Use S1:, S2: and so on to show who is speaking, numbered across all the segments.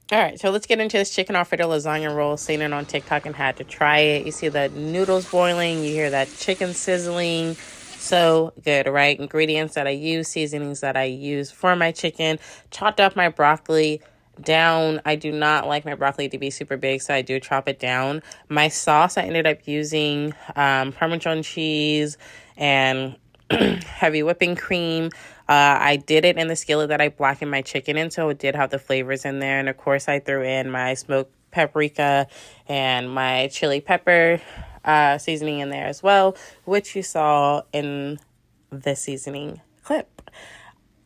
S1: All right, so let's get into this chicken Alfredo lasagna roll. Seen it on TikTok and had to try it. You see the noodles boiling, you hear that chicken sizzling. So good, right? Ingredients that I use, seasonings that I use for my chicken. Chopped up my broccoli down. I do not like my broccoli to be super big, so I do chop it down. My sauce, I ended up using Parmesan cheese and heavy whipping cream. I did it in the skillet that I blackened my chicken in, so it did have the flavors in there. And of course, I threw in my smoked paprika and my chili pepper seasoning in there as well, which you saw in the seasoning clip.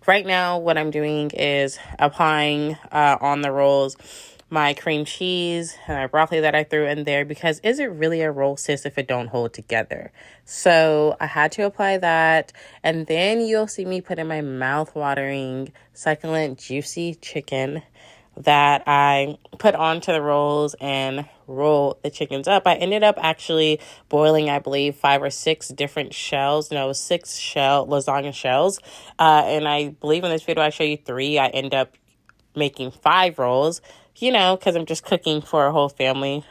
S1: Right now, what I'm doing is applying on the rolls my cream cheese and my broccoli that I threw in there, because is it really a roll, sis, if it don't hold together? So I had to apply that, and then you'll see me put in my mouth-watering, succulent, juicy chicken that I put onto the rolls and roll the chickens up. I ended up actually boiling, I believe, 5 or 6 different shells. No, 6 lasagna shells. And I believe in this video I show you 3. I end up making 5 rolls, because I'm just cooking for a whole family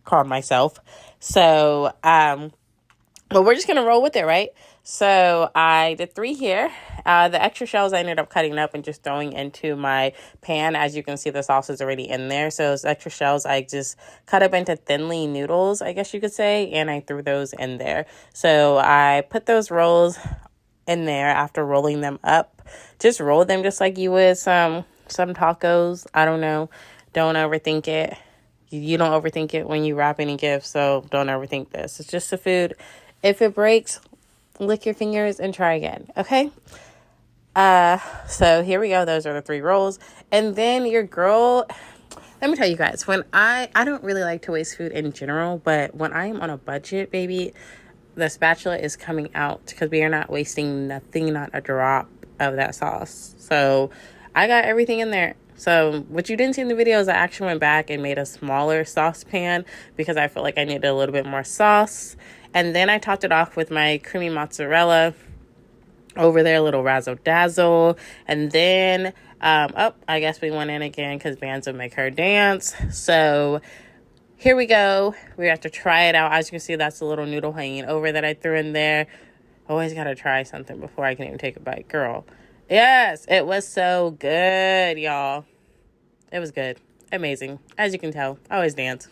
S1: called myself. So, but we're just going to roll with it, right? So I did 3 here. The extra shells I ended up cutting up and just throwing into my pan. As you can see, the sauce is already in there. So those extra shells, I just cut up into thinly noodles, I guess you could say, and I threw those in there. So I put those rolls in there after rolling them up. Just roll them just like you would some tacos. I don't know. Don't overthink it. You don't overthink it when you wrap any gifts, so don't overthink this. It's just a food. If it breaks, lick your fingers and try again, okay? So here we go. Those are the 3 rolls. And then your girl, let me tell you guys, when I don't really like to waste food in general, but when I'm on a budget, baby, the spatula is coming out because we are not wasting nothing, not a drop of that sauce. So I got everything in there. So what you didn't see in the video is I actually went back and made a smaller saucepan because I felt like I needed a little bit more sauce. And then I topped it off with my creamy mozzarella over there, a little razzle dazzle. And then, I guess we went in again because bands will make her dance. So here we go. We have to try it out. As you can see, that's a little noodle hanging over that I threw in there. Always got to try something before I can even take a bite. Girl. Yes, it was so good, y'all. It was good. Amazing. As you can tell, I always dance.